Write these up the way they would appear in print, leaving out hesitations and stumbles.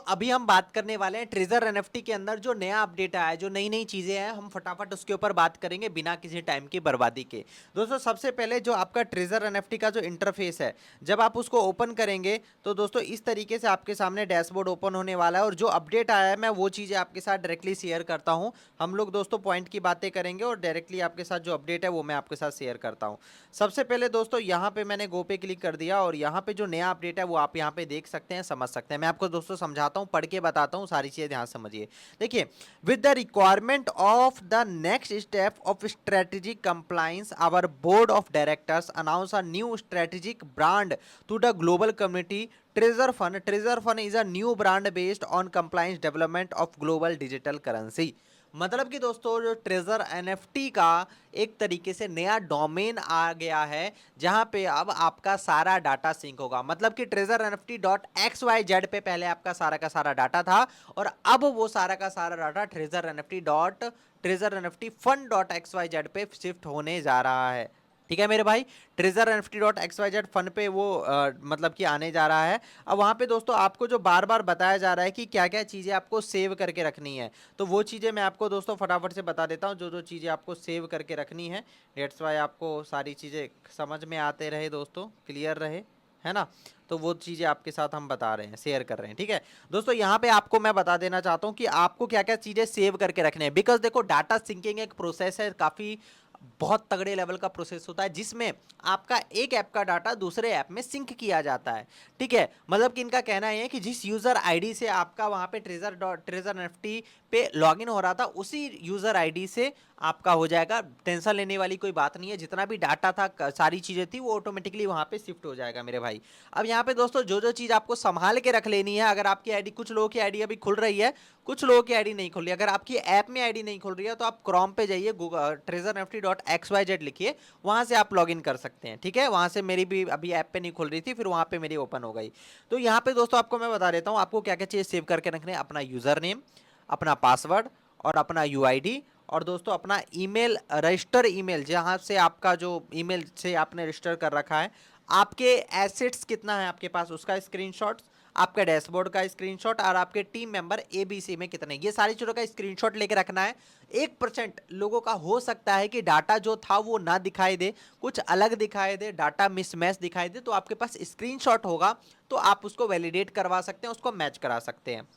अभी हम बात करने वाले हैं ट्रेजर एनएफटी के अंदर जो नया अपडेट आया है, जो नई नई चीजें हैं, हम फटाफट उसके ऊपर बात करेंगे बिना किसी टाइम की बर्बादी के। दोस्तों सबसे पहले जो आपका ट्रेजर एनएफटी का जो इंटरफेस है, जब आप उसको ओपन करेंगे तो दोस्तों इस तरीके से आपके सामने डैशबोर्ड ओपन होने वाला है। और जो अपडेट आया है मैं वो चीजें आपके साथ डायरेक्टली शेयर करता हूं। हम लोग दोस्तों पॉइंट की बातें करेंगे और डायरेक्टली आपके साथ जो अपडेट है वो मैं आपके साथ शेयर करता हूं। सबसे पहले दोस्तों यहाँ पे मैंने गो पे क्लिक कर दिया और यहाँ पे जो नया अपडेट है वो आप यहाँ पे देख सकते हैं, समझ सकते हैं। मैं आपको दोस्तों समझाता हूँ, पढ़ के बताता हूँ, सारी चीजें ध्यान से समझिए। देखिए, with the requirement of the next step of strategic compliance our board of directors announce a new strategic brand to the global community, treasure fund. Treasure fund is a new brand based on compliance development of global digital currency. मतलब कि दोस्तों जो treasure NFT का एक तरीके से नया domain आ गया है, जहां पे अब आपका सारा डाटा सिंक होगा। मतलब कि treasure NFT dot X Y Z पे पहले आपका सारा का सारा डाटा था और अब वो सारा का सारा data treasure NFT fund dot X Y Z पे शिफ्ट होने जा रहा है। ठीक है मेरे भाई, treasure NFT dot X Y Z fund पे वो मतलब कि आने जा रहा है। अब वहां पे दोस्तों आपको जो बार बार बताया जा रहा है कि क्या क्या चीजें आपको सेव करके रखनी है, तो वो चीजें मैं आपको दोस्तों फटाफट से बता देता हूँ, जो जो चीजें आपको सेव करके रखनी है। डेट्स वाई आपको सारी चीजें समझ में आते रहे दोस्तों, क्लियर रहे, है ना। तो वो चीजें आपके साथ हम बता रहे हैं, शेयर कर रहे हैं। ठीक है दोस्तों, यहाँ पे आपको मैं बता देना चाहता हूँ कि आपको क्या क्या चीजें सेव करके रखने हैं। बिकॉज देखो, डाटा सिंकिंग एक प्रोसेस है, काफी बहुत तगड़े लेवल का प्रोसेस होता है, जिसमें आपका एक ऐप का डाटा दूसरे ऐप में सिंक किया जाता है। ठीक है, मतलब कि इनका कहना है कि जिस यूजर आईडी से आपका वहां पे ट्रेजर एनएफटी पे लॉगिन हो रहा था, उसी यूजर आईडी से आपका हो जाएगा। टेंशन लेने वाली कोई बात नहीं है, जितना भी डाटा था, सारी चीजें थी, वो ऑटोमेटिकली वहां पे शिफ्ट हो जाएगा मेरे भाई। अब यहाँ पे दोस्तों जो जो चीज आपको संभाल के रख लेनी है, अगर आपकी आईडी, कुछ लोगों की आईडी अभी खुल रही है, कुछ लोगों की आईडी नहीं खुल रही है। अगर आपकी ऐप में आईडी नहीं खुल रही है तो आप क्रोम पे जाइए, Google treasure NFT dot X Y Z लिखिए, वहां से आप लॉग इन कर सकते हैं। ठीक है, वहां से मेरी भी अभी ऐप पे नहीं खुल रही थी, फिर वहां पे मेरी ओपन हो गई। तो यहाँ पे दोस्तों आपको मैं बता देता हूँ आपको क्या क्या चीज सेव करके रखने हैं। अपना यूजर नेम, अपना पासवर्ड और अपना यूआईडी, और दोस्तों अपना ईमेल, रजिस्टर ईमेल, जहां से आपका जो ईमेल से आपने रजिस्टर कर रखा है, आपके एसेट्स कितना है आपके पास उसका स्क्रीनशॉट, आपके डैशबोर्ड का स्क्रीनशॉट, और आपके टीम मेंबर एबीसी में कितने, ये सारी चीजों का स्क्रीनशॉट लेके रखना है। 1% लोगों का हो सकता है कि डाटा जो था वो ना दिखाई दे, कुछ अलग दिखाई दे, डाटा मिसमैच दिखाई दे, तो आपके पास स्क्रीनशॉट होगा तो आप उसको वैलिडेट करवा सकते हैं, उसको मैच करा सकते हैं।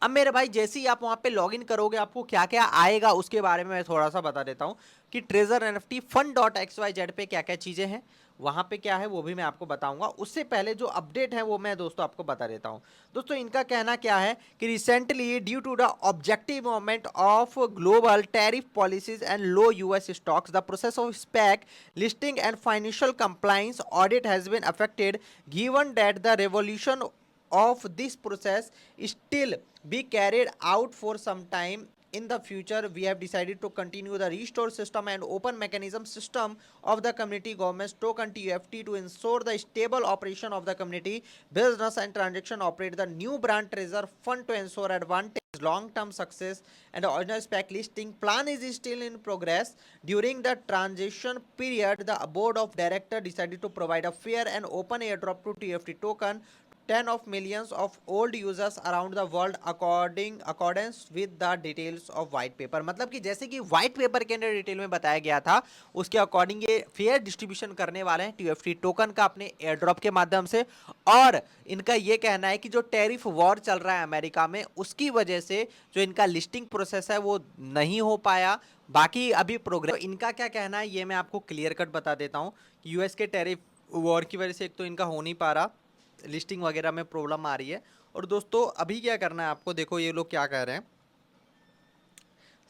अब मेरे भाई जैसे ही आप वहां पे लॉगिन करोगे, आपको क्या क्या आएगा उसके बारे में मैं थोड़ा सा बता देता हूं कि treasure NFT fund dot X Y Z पे क्या क्या चीजें हैं, वहां पे क्या है वो भी मैं आपको बताऊंगा। उससे पहले जो अपडेट है वो मैं दोस्तों आपको बता देता हूं। दोस्तों इनका कहना क्या है कि recently due to the objective movement of global tariff policies and low US stocks, the process of SPAC listing and financial compliance audit has been affected, given that the revolution of this process still be carried out for some time. In the future we have decided to continue the restore system and open mechanism system of the community government's token TUFT to ensure the stable operation of the community business and transaction. Operate the new brand treasure fund to ensure advantage long-term success, and the original spec listing plan is still in progress. During the transition period, the board of directors decided to provide a fair and open airdrop to TFT token 10 of millions of old users around the world accordance with the details of white paper। मतलब कि जैसे कि white paper के अंदर detail में बताया गया था, उसके अकॉर्डिंग ये फेयर डिस्ट्रीब्यूशन करने वाले हैं टीएफटी टोकन का अपने एयर ड्रॉप के माध्यम से। और इनका ये कहना है कि जो टैरिफ वॉर चल रहा है अमेरिका में, उसकी वजह से जो इनका लिस्टिंग प्रोसेस है वो नहीं हो पाया। बाकी अभी प्रोग्रेस, इनका क्या कहना है ये मैं आपको क्लियर कट बता देता हूँ कि यूएस के टैरिफ वॉर की वजह से एक तो इनका हो नहीं पा रहा, लिस्टिंग वगैरह में प्रॉब्लम आ रही है। और दोस्तों अभी क्या करना है आपको, देखो ये लोग क्या कह रहे हैं।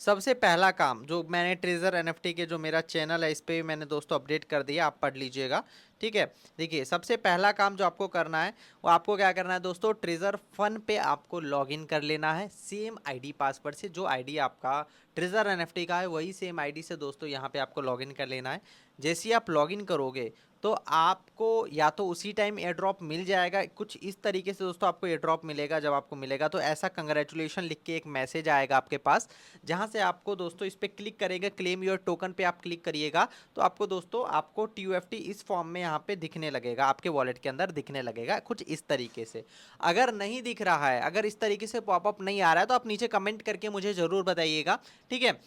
सबसे पहला काम जो मैंने ट्रेजर एनएफटी के जो मेरा चैनल है इस पे मैंने दोस्तों अपडेट कर दिया, आप पढ़ लीजिएगा। ठीक है, देखिए सबसे पहला काम जो आपको करना है वो आपको क्या करना है दोस्तों, ट्रेजर फन पे आपको लॉगिन कर लेना है सेम आईडी पासवर्ड से। जो आईडी आपका ट्रेजर एनएफटी का है वही सेम आईडी से दोस्तों यहाँ पे आपको लॉगिन कर लेना है। जैसे ही आप लॉगिन करोगे तो आपको या तो उसी टाइम एयर ड्रॉप मिल जाएगा, कुछ इस तरीके से दोस्तों आपको एयर ड्रॉप मिलेगा। जब आपको मिलेगा तो ऐसा कंग्रेचुलेशन लिख के एक मैसेज आएगा आपके पास, जहां से आपको दोस्तों इस पे क्लिक करेंगे, क्लेम योर टोकन पे आप क्लिक करिएगा तो आपको दोस्तों आपको टीयूएफटी इस फॉर्म में यहाँ पे दिखने लगेगा, आपके वॉलेट के अंदर दिखने लगेगा कुछ इस तरीके से। अगर नहीं दिख रहा है, अगर इस तरीके से पॉपअप नहीं आ रहा है तो आप नीचे कमेंट करके मुझे ज़रूर बताइएगा, ठीक है।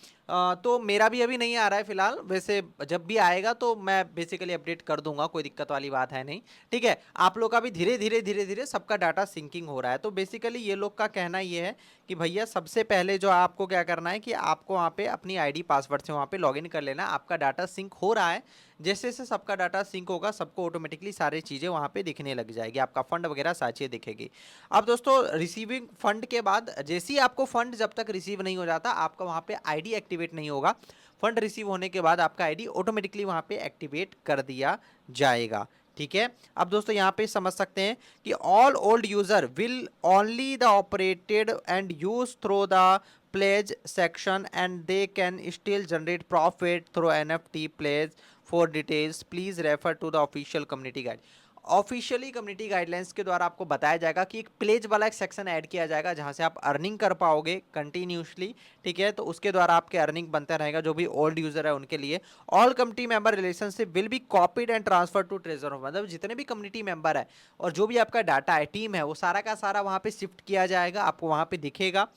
तो मेरा भी अभी नहीं आ रहा है फिलहाल, वैसे जब भी आएगा तो मैं बेसिकली अपडेट कर दूंगा, कोई दिक्कत वाली बात है नहीं, ठीक है। आप लोग का भी धीरे धीरे सबका डाटा सिंकिंग हो रहा है। तो बेसिकली ये लोग का कहना ये है कि भैया सबसे पहले जो आपको क्या करना है कि आपको वहाँ पे अपनी आईडी पासवर्ड से वहाँ पे लॉगिन कर लेना। आपका डाटा सिंक हो रहा है, जैसे जैसे सबका डाटा सिंक होगा सबको ऑटोमेटिकली सारी चीज़ें वहाँ पे दिखने लग जाएगी, आपका फंड वगैरह सारी चीज़ें दिखेगी। अब दोस्तों रिसीविंग फंड के बाद जैसे ही आपको फंड जब तक रिसीव नहीं हो जाता आपका वहाँ पे आईडी एक्टिवेट नहीं होगा। फंड रिसीव होने के बाद आपका आईडी ऑटोमेटिकली वहाँ पे एक्टिवेट कर दिया जाएगा, ठीक है। अब दोस्तों यहाँ पे समझ सकते हैं कि all old user will only the operated and use through the pledge section and they can still generate profit through NFT pledge. For details please refer to the official community guide। Officially community guidelines के द्वारा आपको बताया जाएगा कि एक pledge वाला एक section add किया जाएगा जहां से आप अर्निंग कर पाओगे कंटिन्यूसली, ठीक है। तो उसके द्वारा आपके अर्निंग बनता रहेगा जो भी ओल्ड यूजर है उनके लिए। All community member relationship will be copied and transfer to treasure, मतलब जितने भी कम्युनिटी मेंबर है और जो भी आपका डाटा है टीम है वो सारा का सारा वहाँ पे शिफ्ट किया जाएगा, आपको वहाँ पे दिखेगा।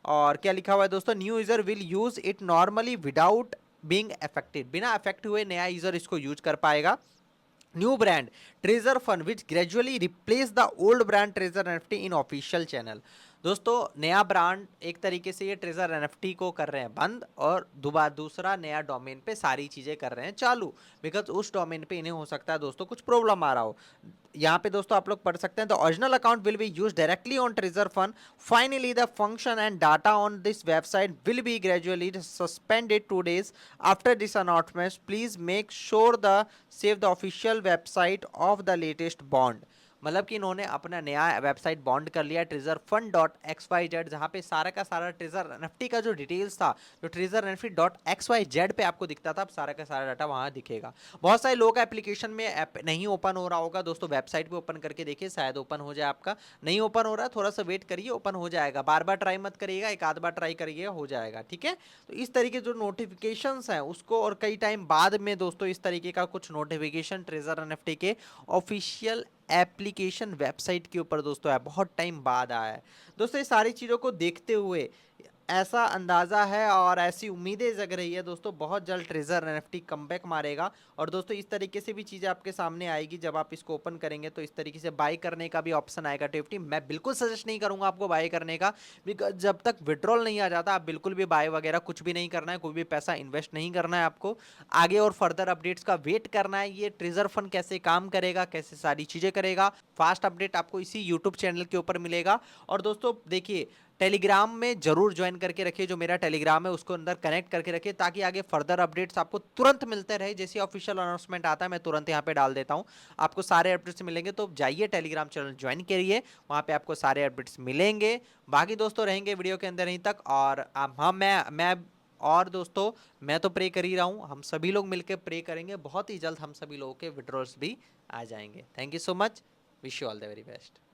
और क्या लिखा हुआ है दोस्तों, new user will use it normally without being affected, बिना अफेक्ट हुए नया यूजर इसको यूज कर पाएगा। New brand treasure fund which gradually replace the old brand treasure NFT in official channel. दोस्तों नया ब्रांड एक तरीके से ये ट्रेजर एनएफटी को कर रहे हैं बंद और दूसरा नया डोमेन पे सारी चीज़ें कर रहे हैं चालू, बिकॉज उस डोमेन पे इन्हें हो सकता है दोस्तों कुछ प्रॉब्लम आ रहा हो। यहाँ पे दोस्तों आप लोग पढ़ सकते हैं the original account will be use directly on treasure fund, finally the function and data on this website will be gradually suspended 2 days after this announcement, please make sure the save the official website of the latest bond. मतलब कि इन्होंने अपना नया website bond कर लिया treasure fund .xyz, जहाँ पे सारा का सारा ट्रेजर एनएफटी का जो डिटेल्स था जो ट्रेजर एनएफटी .xyz पे आपको दिखता था, अब सारा का सारा डाटा वहाँ दिखेगा। बहुत सारे लोग एप्लीकेशन में ऐप नहीं ओपन हो रहा होगा दोस्तों, वेबसाइट पे ओपन करके देखिए शायद ओपन हो जाए आपका। नहीं ओपन हो रहा है थोड़ा सा वेट करिए, ओपन हो जाएगा, बार बार ट्राई मत करिएगा, एक आध बार ट्राई करिए हो जाएगा, ठीक है। तो इस तरीके जो नोटिफिकेशंस हैं उसको, और कई टाइम बाद में दोस्तों इस तरीके का कुछ नोटिफिकेशन ट्रेजर एनएफटी के ऑफिशियल एप्लीकेशन वेबसाइट के ऊपर दोस्तों है, बहुत टाइम बाद आया है दोस्तों। ये सारी चीज़ों को देखते हुए ऐसा अंदाज़ा है और ऐसी उम्मीदें जग रही है दोस्तों बहुत जल्द ट्रेजर एनएफटी कमबैक मारेगा। और दोस्तों इस तरीके से भी चीज़ें आपके सामने आएगी जब आप इसको ओपन करेंगे, तो इस तरीके से बाय करने का भी ऑप्शन आएगा टिफ्टी। मैं बिल्कुल सजेस्ट नहीं करूंगा आपको बाय करने का, बिकॉज जब तक विड्रॉल नहीं आ जाता आप बिल्कुल भी बाय वगैरह कुछ भी नहीं करना है, कोई भी पैसा इन्वेस्ट नहीं करना है आपको। आगे और फर्दर अपडेट्स का वेट करना है, ये ट्रेजर फंड कैसे काम करेगा, कैसे सारी चीज़ें करेगा, फास्ट अपडेट आपको इसी यूट्यूब चैनल के ऊपर मिलेगा। और दोस्तों देखिए टेलीग्राम में जरूर ज्वाइन करके रखिए, जो मेरा टेलीग्राम है उसको अंदर कनेक्ट करके रखिए ताकि आगे फर्दर अपडेट्स आपको तुरंत मिलते रहे। जैसे ऑफिशियल अनाउंसमेंट आता है मैं तुरंत यहाँ पे डाल देता हूँ, आपको सारे अपडेट्स मिलेंगे। तो जाइए टेलीग्राम चैनल ज्वाइन करिए, वहाँ पे आपको सारे अपडेट्स मिलेंगे। बाकी दोस्तों रहेंगे वीडियो के अंदर यहीं तक। और हाँ मैं और दोस्तों मैं तो प्रे कर ही रहा हूँ, हम सभी लोग मिलकर प्रे करेंगे, बहुत ही जल्द हम सभी लोगों के विड्रॉल्स भी आ जाएंगे। Thank you so much, wish you all the very best.